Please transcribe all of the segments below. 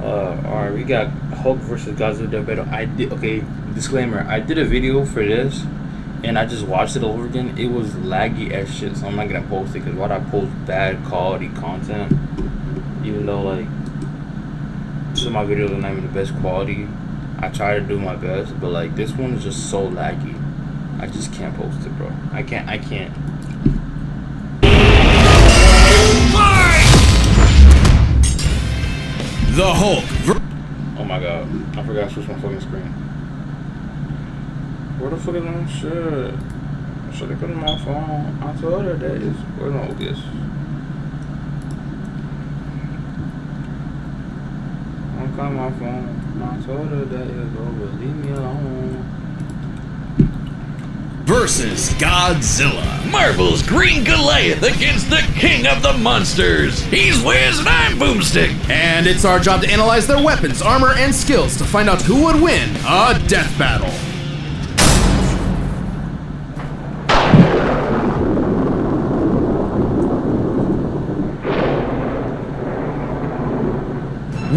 Alright, we got Hulk versus Godzilla battle. Okay, disclaimer, I did a video for this and I just watched it over again. It was laggy as shit, so I'm not gonna post it because why would I post bad quality content? Even though like some of my videos are not even the best quality. I try to do my best, but like this one is just so laggy. I just can't post it, bro. I can't. The Hulk. Oh my god. I forgot to switch my fucking screen. Where the fuck is my shit? Should I put it in my phone? I told her that is. Where's my OBS? I'm calling my phone. I told her that is over. Leave me alone. Versus Godzilla. Marvel's Green Goliath against the king of the monsters. He's Wiz and I'm Boomstick. And it's our job to analyze their weapons, armor, and skills to find out who would win a death battle.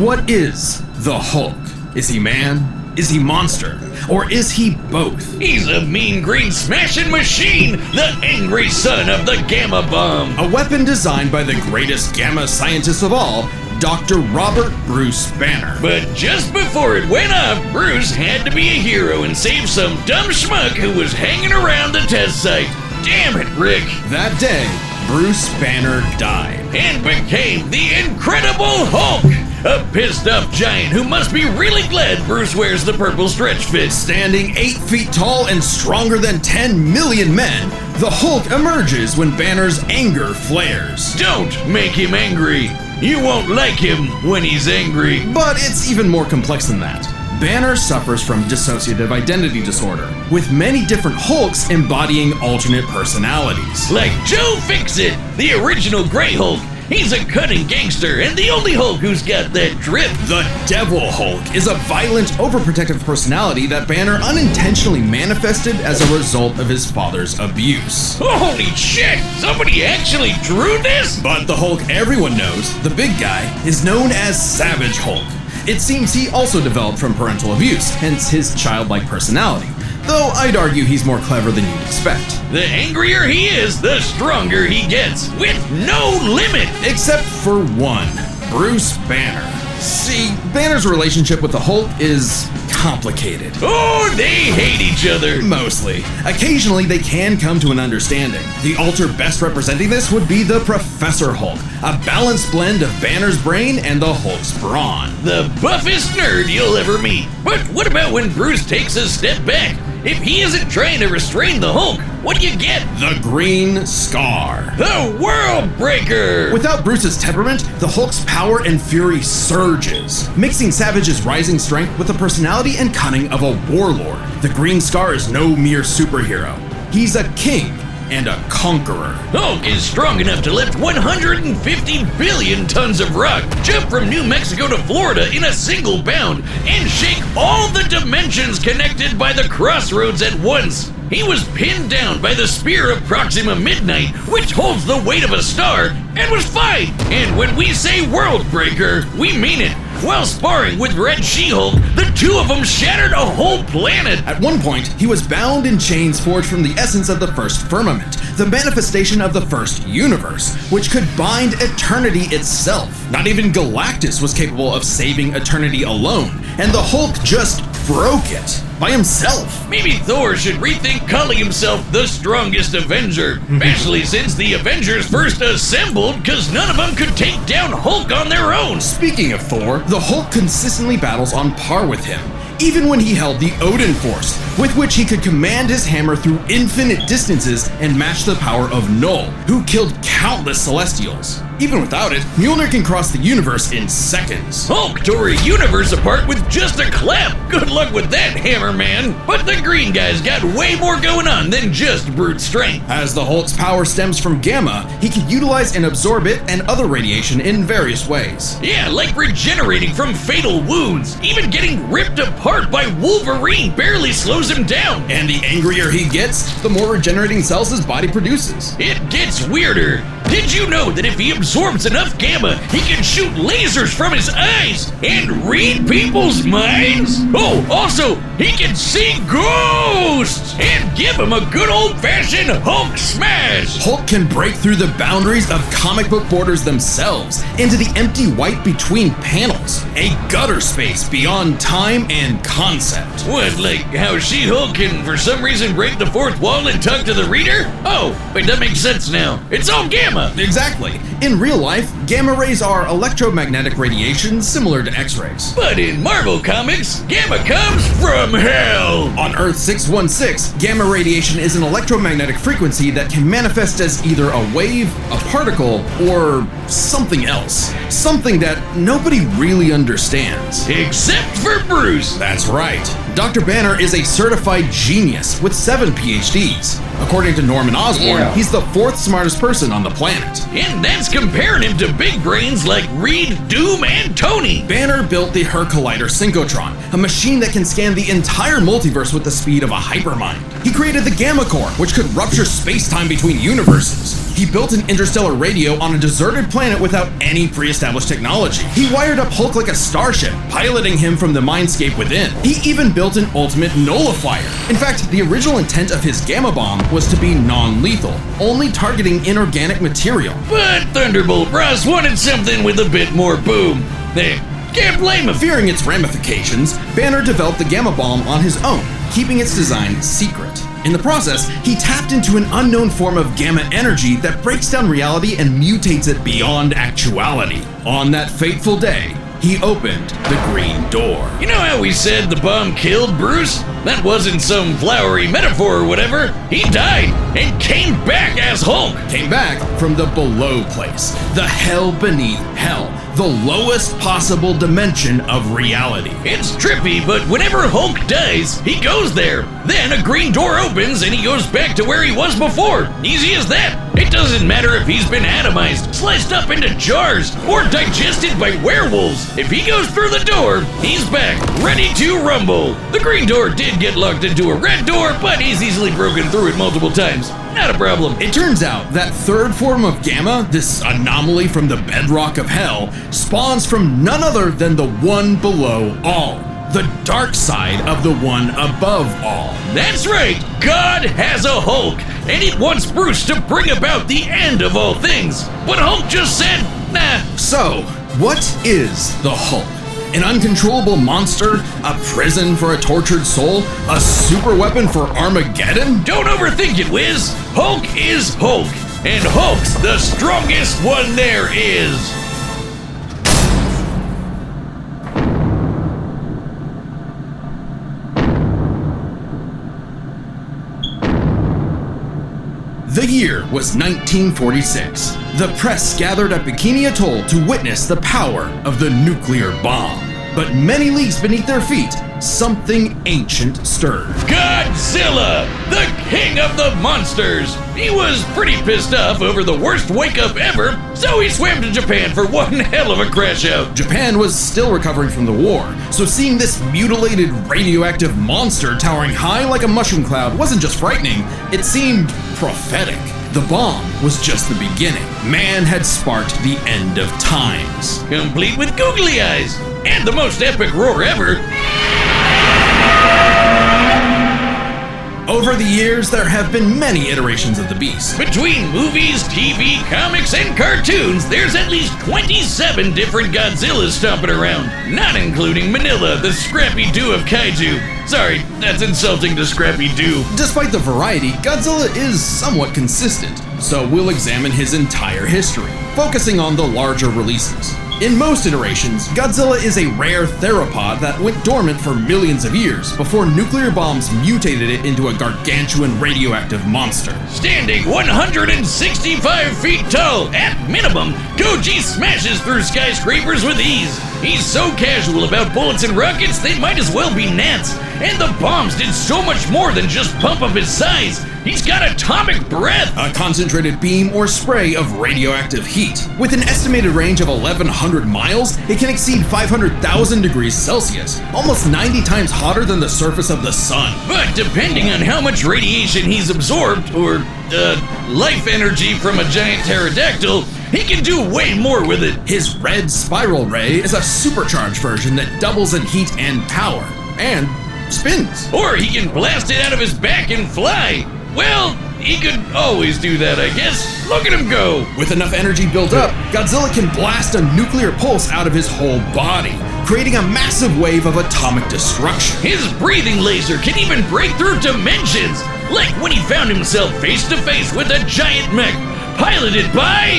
What is the Hulk? Is he man? Is he monster? Or is he both? He's a mean green smashing machine, the angry son of the Gamma Bomb. A weapon designed by the greatest gamma scientist of all, Dr. Robert Bruce Banner. But just before it went off, Bruce had to be a hero and save some dumb schmuck who was hanging around the test site. Damn it, Rick. That day, Bruce Banner died. And became the Incredible Hulk. A pissed off giant who must be really glad Bruce wears the purple stretch fit. Standing 8 feet tall and stronger than 10 million men, the Hulk emerges when Banner's anger flares. Don't make him angry. You won't like him when he's angry. But it's even more complex than that. Banner suffers from dissociative identity disorder, with many different Hulks embodying alternate personalities. Like Joe Fixit, the original Grey Hulk. He's a cunning gangster and the only Hulk who's got that drip. The Devil Hulk is a violent, overprotective personality that Banner unintentionally manifested as a result of his father's abuse. Holy shit! Somebody actually drew this? But the Hulk everyone knows, the big guy, is known as Savage Hulk. It seems he also developed from parental abuse, hence his childlike personality. Though I'd argue he's more clever than you'd expect. The angrier he is, the stronger he gets, with no limit! Except for one, Bruce Banner. See, Banner's relationship with the Hulk is complicated. Oh, they hate each other! Mostly. Occasionally they can come to an understanding. The alter best representing this would be the Professor Hulk, a balanced blend of Banner's brain and the Hulk's brawn. The buffest nerd you'll ever meet. But what about when Bruce takes a step back? If he isn't trying to restrain the Hulk, what do you get? The Green Scar. The World Breaker! Without Bruce's temperament, the Hulk's power and fury surges, mixing Savage's rising strength with the personality and cunning of a warlord. The Green Scar is no mere superhero. He's a king and a conqueror. Hulk is strong enough to lift 150 billion tons of rock, jump from New Mexico to Florida in a single bound, and shake all the dimensions connected by the crossroads at once. He was pinned down by the spear of Proxima Midnight, which holds the weight of a star, and was fine. And when we say World Breaker, we mean it. While sparring with Red She-Hulk, the two of them shattered a whole planet. At one point, he was bound in chains forged from the essence of the first firmament, the manifestation of the first universe, which could bind eternity itself. Not even Galactus was capable of saving eternity alone, and the Hulk just broke it by himself. Maybe Thor should rethink calling himself the strongest Avenger, especially since the Avengers first assembled because none of them could take down Hulk on their own. Speaking of Thor, the Hulk consistently battles on par with him, even when he held the Odin Force, with which he could command his hammer through infinite distances and match the power of Null, who killed countless Celestials. Even without it, Mjolnir can cross the universe in seconds. Hulk tore a universe apart with just a clap. Good luck with that, Hammer Man. But the green guy's got way more going on than just brute strength. As the Hulk's power stems from gamma, he can utilize and absorb it and other radiation in various ways. Yeah, like regenerating from fatal wounds. Even getting ripped apart by Wolverine barely slows him down. And the angrier he gets, the more regenerating cells his body produces. It gets weirder. Did you know that if he absorbs enough gamma, he can shoot lasers from his eyes and read people's minds? Oh, also, he can see ghosts and give him a good old-fashioned Hulk smash. Hulk can break through the boundaries of comic book borders themselves into the empty white between panels, a gutter space beyond time and concept. What, like how She-Hulk can for some reason break the fourth wall and talk to the reader? Oh, wait, that makes sense now. It's all gamma. Exactly. In real life, gamma rays are electromagnetic radiation similar to X-rays. But in Marvel Comics, gamma comes from hell. On Earth 616, gamma radiation is an electromagnetic frequency that can manifest as either a wave, a particle, or something else. Something that nobody really understands. Except for Bruce. That's right. Dr. Banner is a certified genius with 7 PhDs. According to Norman Osborn, he's the 4th smartest person on the planet. And that's comparing him to big brains like Reed, Doom, and Tony. Banner built the Her Collider Synchrotron, a machine that can scan the entire multiverse with the speed of a hypermind. He created the Gamma Core, which could rupture space-time between universes. He built an interstellar radio on a deserted planet without any pre-established technology. He wired up Hulk like a starship, piloting him from the mindscape within. He even built an ultimate nullifier. In fact, the original intent of his Gamma Bomb was to be non-lethal, only targeting inorganic material. But Thunderbolt Ross wanted something with a bit more boom. They can't blame him. Fearing its ramifications, Banner developed the Gamma Bomb on his own, keeping its design secret. In the process, he tapped into an unknown form of gamma energy that breaks down reality and mutates it beyond actuality. On that fateful day, he opened the Green Door. You know how we said the bomb killed Bruce? That wasn't some flowery metaphor or whatever. He died and came back as Hulk. Came back from the below place, the hell beneath hell, the lowest possible dimension of reality. It's trippy, but whenever Hulk dies, he goes there. Then a green door opens and he goes back to where he was before. Easy as that. It doesn't matter if he's been atomized, sliced up into jars, or digested by werewolves. If he goes through the door, he's back, ready to rumble. The green door did get locked into a red door, but he's easily broken through it multiple times. Not a problem. It turns out that third form of gamma, this anomaly from the bedrock of hell, spawns from none other than the one below all. The dark side of the one above all. That's right, God has a Hulk, and he wants Bruce to bring about the end of all things. But Hulk just said, nah. So, what is the Hulk? An uncontrollable monster? A prison for a tortured soul? A super weapon for Armageddon? Don't overthink it, Wiz. Hulk is Hulk, and Hulk's the strongest one there is. The year was 1946. The press gathered at Bikini Atoll to witness the power of the nuclear bomb. But many leagues beneath their feet, something ancient stirred. Godzilla, the king of the monsters. He was pretty pissed off over the worst wake-up ever, so he swam to Japan for one hell of a crash out. Japan was still recovering from the war, so seeing this mutilated radioactive monster towering high like a mushroom cloud wasn't just frightening, it seemed prophetic. The bomb was just the beginning. Man had sparked the end of times. Complete with googly eyes, and the most epic roar ever. Over the years, there have been many iterations of the beast. Between movies, TV, comics, and cartoons, there's at least 27 different Godzillas stomping around, not including Manila, the Scrappy-Doo of kaiju. Sorry, that's insulting to Scrappy-Doo. Despite the variety, Godzilla is somewhat consistent, so we'll examine his entire history, focusing on the larger releases. In most iterations, Godzilla is a rare theropod that went dormant for millions of years before nuclear bombs mutated it into a gargantuan radioactive monster. Standing 165 feet tall, at minimum, Koji smashes through skyscrapers with ease. He's so casual about bullets and rockets, they might as well be gnats. And the bombs did so much more than just pump up his size. He's got atomic breath. A concentrated beam or spray of radioactive heat. With an estimated range of 1,100 miles, it can exceed 500,000 degrees Celsius, almost 90 times hotter than the surface of the sun. But depending on how much radiation he's absorbed, or life energy from a giant pterodactyl, he can do way more with it. His red spiral ray is a supercharged version that doubles in heat and power, and spins. Or he can blast it out of his back and fly. Well, he could always do that, I guess. Look at him go. With enough energy built up, Godzilla can blast a nuclear pulse out of his whole body, creating a massive wave of atomic destruction. His breathing laser can even break through dimensions, like when he found himself face to face with a giant mech piloted by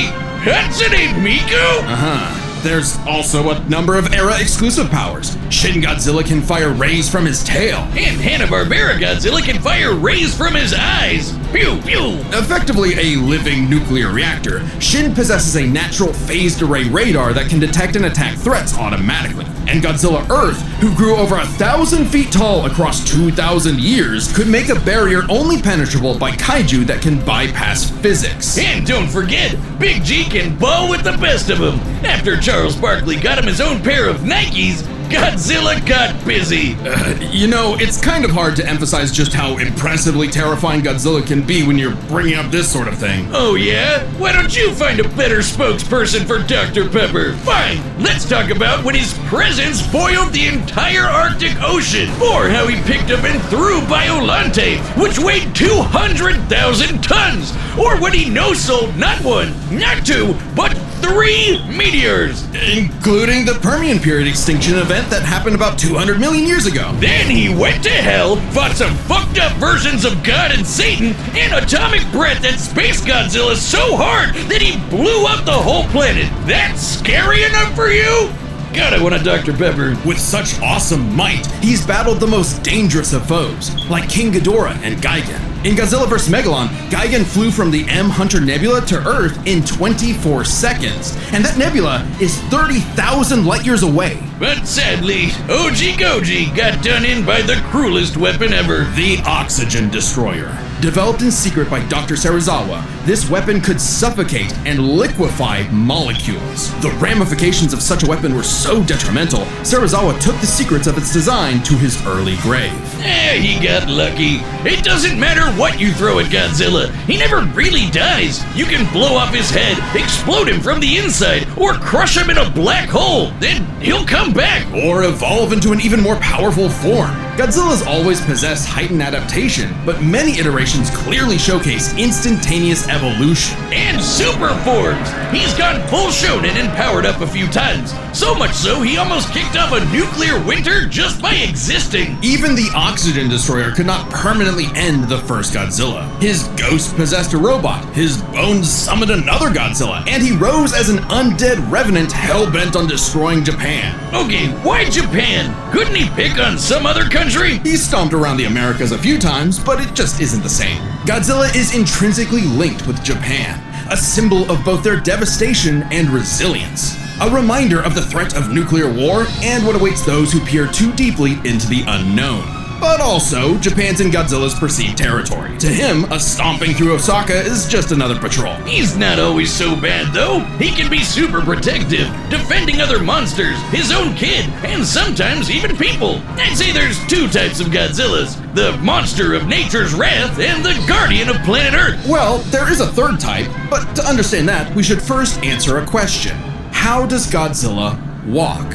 Hatsune Miku. There's also a number of era-exclusive powers. Shin Godzilla can fire rays from his tail. And Hanna-Barbera Godzilla can fire rays from his eyes. Pew, pew. Effectively a living nuclear reactor, Shin possesses a natural phased array radar that can detect and attack threats automatically. And Godzilla Earth, who grew over 1,000 feet tall across 2,000 years, could make a barrier only penetrable by kaiju that can bypass physics. And don't forget, Big G can ball with the best of them. After Charles Barkley got him his own pair of Nikes, Godzilla got busy. It's kind of hard to emphasize just how impressively terrifying Godzilla can be when you're bringing up this sort of thing. Oh yeah? Why don't you find a better spokesperson for Dr. Pepper? Fine, let's talk about when his presence boiled the entire Arctic Ocean, or how he picked up and threw Biolante, which weighed 200,000 tons, or when he no-sold not one, not two, but 3 meteors, including the Permian period extinction event that happened about 200 million years ago. Then he went to hell, fought some fucked up versions of God and Satan, and atomic breath at Space Godzilla so hard that he blew up the whole planet. That's scary enough for you? God, I want a Dr. Pepper. With such awesome might, he's battled the most dangerous of foes, like King Ghidorah and Gigan. In Godzilla vs. Megalon, Gigan flew from the M Hunter Nebula to Earth in 24 seconds, and that nebula is 30,000 light years away. But sadly, OG Goji got done in by the cruelest weapon ever. The Oxygen Destroyer. Developed in secret by Dr. Serizawa, this weapon could suffocate and liquefy molecules. The ramifications of such a weapon were so detrimental, Serizawa took the secrets of its design to his early grave. He got lucky. It doesn't matter what you throw at Godzilla, he never really dies. You can blow off his head, explode him from the inside, or crush him in a black hole, then he'll come back. Or evolve into an even more powerful form. Godzilla's always possessed heightened adaptation, but many iterations clearly showcase instantaneous evolution. And super forms! He's gone full shonen and powered up a few times. So much so, he almost kicked off a nuclear winter just by existing. Even the Oxygen Destroyer could not permanently end the first Godzilla. His ghost possessed a robot, his bones summoned another Godzilla, and he rose as an undead revenant hell-bent on destroying Japan. Okay, why Japan? Couldn't he pick on some other country? He stomped around the Americas a few times, but it just isn't the same. Godzilla is intrinsically linked with Japan, a symbol of both their devastation and resilience. A reminder of the threat of nuclear war and what awaits those who peer too deeply into the unknown. But also, Japan's in Godzilla's perceived territory. To him, a stomping through Osaka is just another patrol. He's not always so bad, though. He can be super protective, defending other monsters, his own kid, and sometimes even people. I'd say there's 2 types of Godzillas: the monster of nature's wrath and the guardian of planet Earth. Well, there is a 3rd type, but to understand that, we should first answer a question. How does Godzilla walk?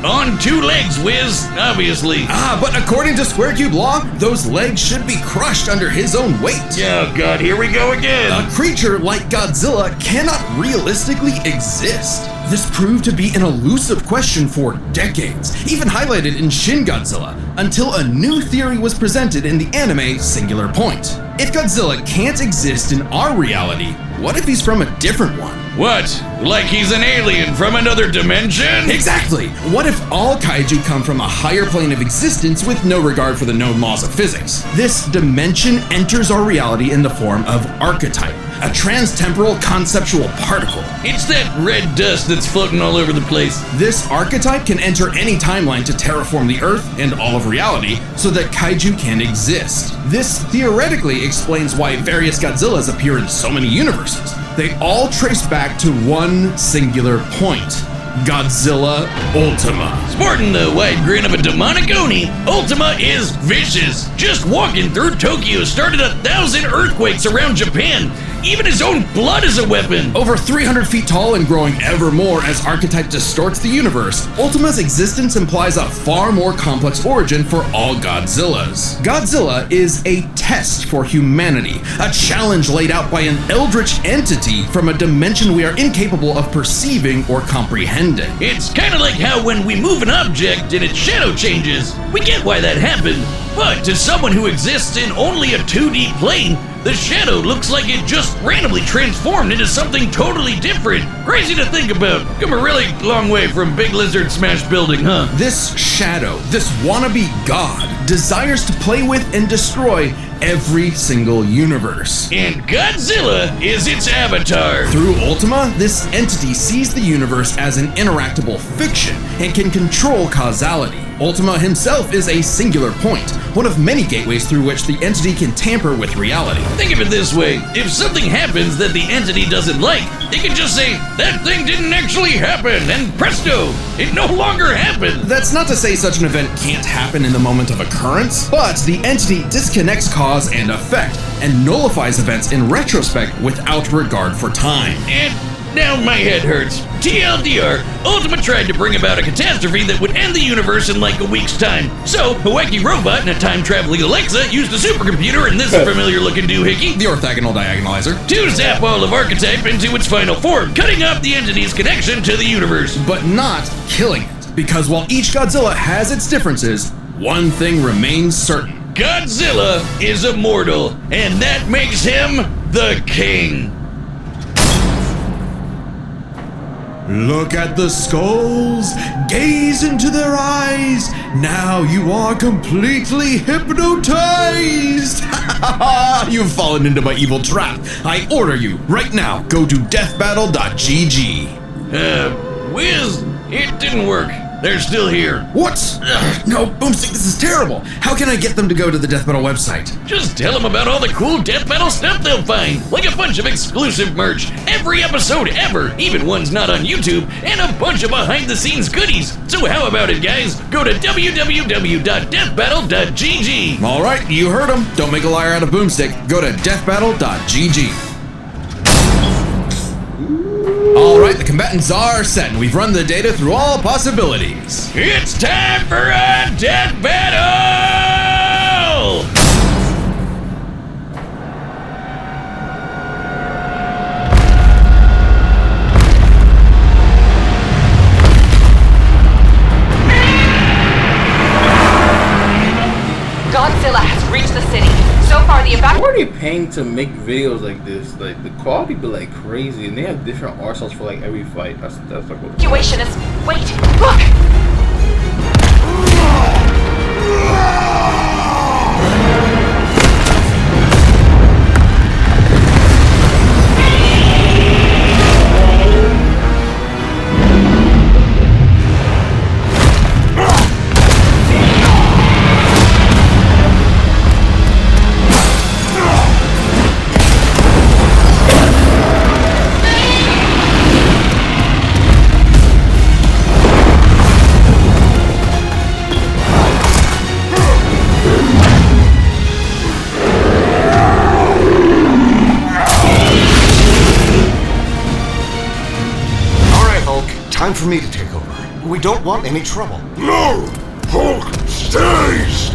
On 2 legs, Wiz, obviously. But according to Square Cube law, those legs should be crushed under his own weight. Oh god, here we go again. A creature like Godzilla cannot realistically exist. This proved to be an elusive question for decades, even highlighted in Shin Godzilla, until a new theory was presented in the anime Singular Point. If Godzilla can't exist in our reality, what if he's from a different one? What? Like he's an alien from another dimension? Exactly! What if all kaiju come from a higher plane of existence with no regard for the known laws of physics? This dimension enters our reality in the form of archetype, a transtemporal conceptual particle. It's that red dust that's floating all over the place. This archetype can enter any timeline to terraform the Earth and all of reality so that kaiju can exist. This theoretically explains why various Godzillas appear in so many universes. They all trace back to one singular point: Godzilla Ultima. Sporting the wide grin of a demonic Oni, Ultima is vicious. Just walking through Tokyo started 1,000 earthquakes around Japan. Even his own blood is a weapon. Over 300 feet tall and growing ever more as archetype distorts the universe, Ultima's existence implies a far more complex origin for all Godzillas. Godzilla is a test for humanity, a challenge laid out by an eldritch entity from a dimension we are incapable of perceiving or comprehending. It's kind of like how when we move an object and its shadow changes, we get why that happened. But to someone who exists in only a 2D plane, the shadow looks like it just randomly transformed into something totally different. Crazy to think about. Come a really long way from Big Lizard Smash Building, huh? This shadow, this wannabe god, desires to play with and destroy every single universe. And Godzilla is its avatar. Through Ultima, this entity sees the universe as an interactable fiction and can control causality. Ultima himself is a singular point, one of many gateways through which the entity can tamper with reality. Think of it this way, if something happens that the entity doesn't like, it can just say, that thing didn't actually happen, and presto, it no longer happened. That's not to say such an event can't happen in the moment of occurrence, but the entity disconnects cause and effect, and nullifies events in retrospect without regard for time. And now my head hurts. TLDR, Ultima tried to bring about a catastrophe that would end the universe in like a week's time. So, a wacky robot and a time-traveling Alexa used a supercomputer and this familiar looking doohickey, The orthogonal diagonalizer. to zap all of Archetype into its final form, cutting off the entity's connection to the universe. But not killing it, because while each Godzilla has its differences, one thing remains certain. Godzilla is immortal, and that makes him the king. Look at the skulls, gaze into their eyes. Now you are completely hypnotized. You've fallen into my evil trap. I order you, right now, go to deathbattle.gg. Wiz, it didn't work. They're still here. What? Ugh, no, Boomstick, this is terrible. How can I get them to go to the Death Battle website? Just tell them about all the cool Death Battle stuff they'll find, like a bunch of exclusive merch, every episode ever, even ones not on YouTube, and a bunch of behind-the-scenes goodies. So how about it, guys? Go to www.deathbattle.gg. All right, you heard him. Don't make a liar out of Boomstick. Go to deathbattle.gg. All right, the combatants are set, and we've run the data through all possibilities. It's time for a Death Battle! Godzilla has reached the city. So far, the Who are they paying to make videos like this? Like the quality be like crazy, and they have different art styles for like every fight. That's like what. evacuation is. Wait, look! Time for me to take over. We don't want any trouble. No! Hulk stays!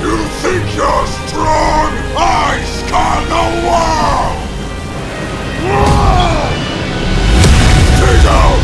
You think you're strong? I scar the world! Take out!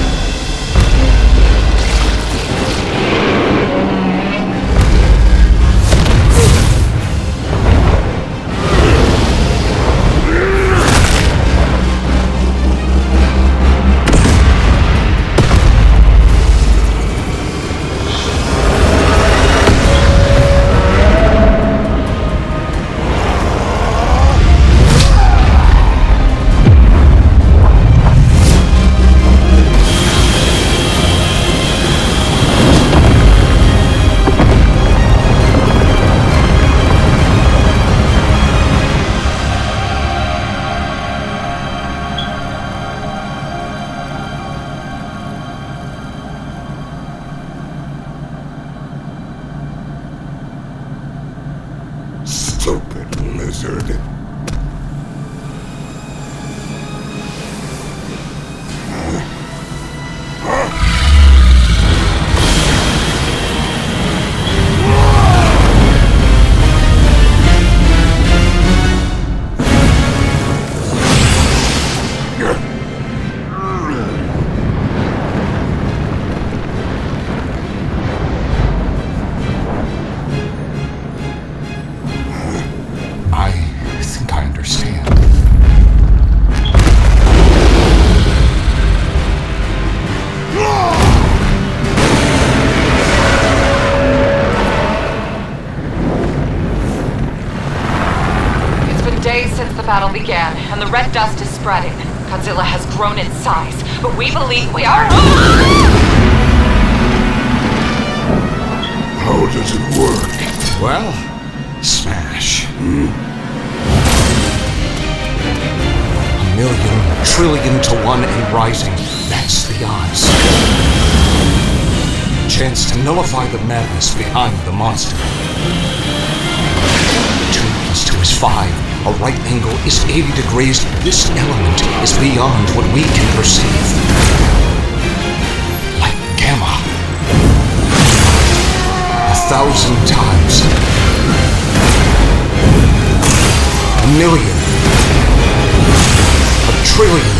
red dust is spreading. Godzilla has grown in size, but we believe we are... How does it work? Well, smash. A million, trillion to one and rising. That's the odds. Chance to nullify the madness behind the monster. 2 + 2 is 5. A right angle is 80 degrees. This element is beyond what we can perceive. Like gamma. 1,000 times. A million. A trillion.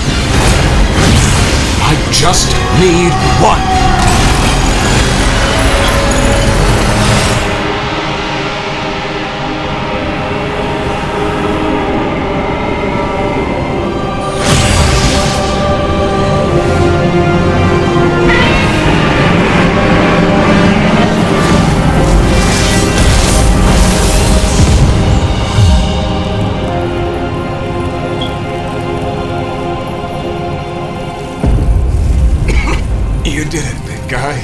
I just need one. You did it, big guy.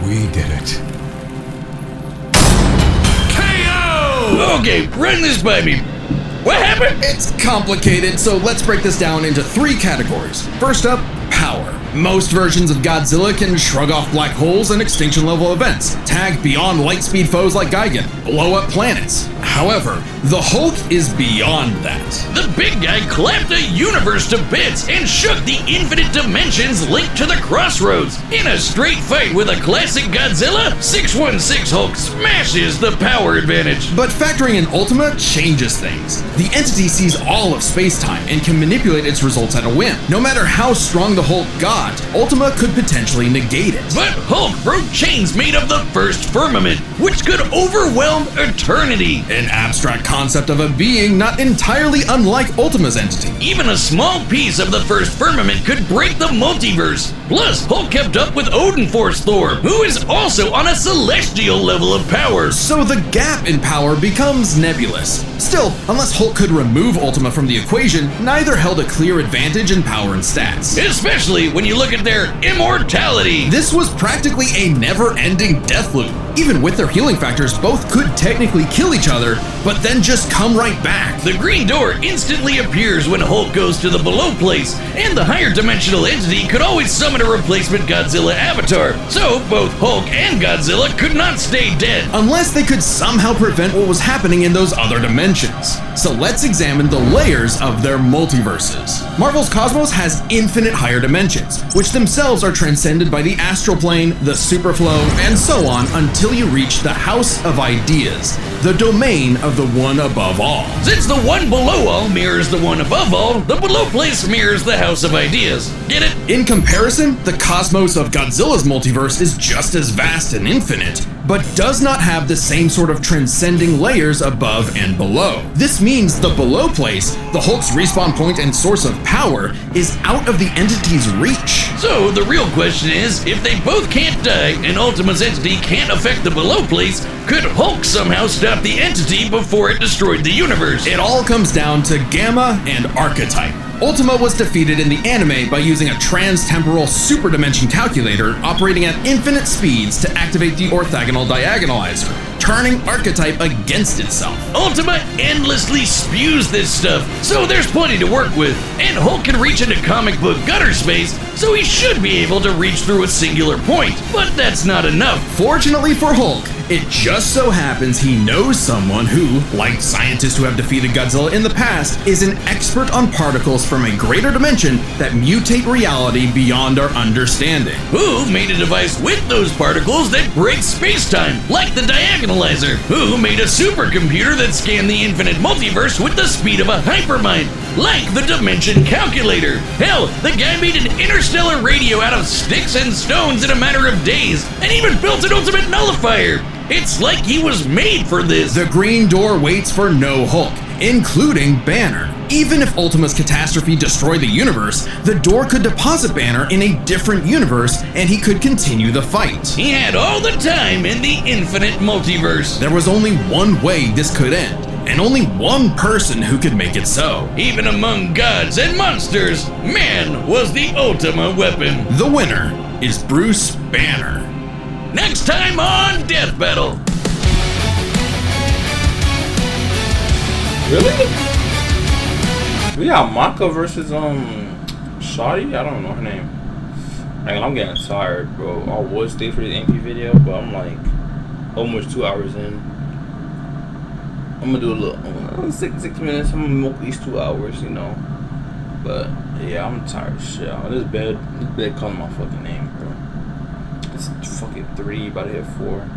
We did it. KO! Okay, run this by me. What happened? It's complicated, so let's break this down into 3 categories. First up, power. Most versions of Godzilla can shrug off black holes and extinction-level events, tag beyond light-speed foes like Gigan, blow up planets. However, the Hulk is beyond that. The big guy clapped a universe to bits and shook the infinite dimensions linked to the crossroads. In a straight fight with a classic Godzilla, 616 Hulk smashes the power advantage. But factoring in Ultima changes things. The entity sees all of space-time and can manipulate its results at a whim. No matter how strong the Hulk got, Ultima could potentially negate it. But Hulk broke chains made of the first firmament, which could overwhelm eternity. An abstract concept of a being not entirely unlike Ultima's entity. Even a small piece of the first firmament could break the multiverse. Plus, Hulk kept up with Odin Force Thor, who is also on a celestial level of power. So the gap in power becomes nebulous. Still, unless Hulk could remove Ultima from the equation, neither held a clear advantage in power and stats. Especially when you look at their immortality. This was practically a never-ending death loop. Even with their healing factors, both could technically kill each other, but then just come right back. The green door instantly appears when Hulk goes to the below place, and the higher dimensional entity could always summon a replacement Godzilla avatar. So both Hulk and Godzilla could not stay dead. Unless they could somehow prevent what was happening in those other dimensions. So let's examine the layers of their multiverses. Marvel's Cosmos has infinite higher dimensions, which themselves are transcended by the astral plane, the superflow, and so on until you reach the House of Ideas, the domain of the one above all. Since the one below all mirrors the one above all, the below place mirrors the House of Ideas. Get it? In comparison, the cosmos of Godzilla's multiverse is just as vast and infinite, but does not have the same sort of transcending layers above and below. This means the below place, the Hulk's respawn point and source of power, is out of the entity's reach. So the real question is, if they both can't die and Ultima's entity can't affect the below place, could Hulk somehow stop the entity before it destroyed the universe? It all comes down to Gamma and Archetype. Ultima was defeated in the anime by using a trans-temporal super-dimension calculator operating at infinite speeds to activate the orthogonal diagonalizer, turning Archetype against itself. Ultima endlessly spews this stuff, so there's plenty to work with, and Hulk can reach into comic book gutter space, so he should be able to reach through a singular point, but that's not enough. Fortunately for Hulk, it just so happens he knows someone who, like scientists who have defeated Godzilla in the past, is an expert on particles from a greater dimension that mutate reality beyond our understanding. Who made a device with those particles that breaks space-time, like the diagonalizer? Who made a supercomputer that scanned the infinite multiverse with the speed of a hypermind, like the dimension calculator? Hell, the guy made an interstellar radio out of sticks and stones in a matter of days, and even built an ultimate nullifier. It's like he was made for this. The Green Door waits for no Hulk, including Banner. Even if Ultima's catastrophe destroyed the universe, the door could deposit Banner in a different universe and he could continue the fight. He had all the time in the infinite multiverse. There was only one way this could end, and only one person who could make it so. Even among gods and monsters, man was the ultimate weapon. The winner is Bruce Banner. Next time on Death Battle. Really? We got Maka versus Shawty? I don't know her name. Like, I'm getting tired, bro. I would stay for the MP video, but I'm like almost 2 hours in. I'm gonna do a little 6 minutes. I'm gonna milk these 2 hours, you know. But yeah, I'm tired of shit. This bed calling my fucking name, bro. It's fucking 3, about to hit 4.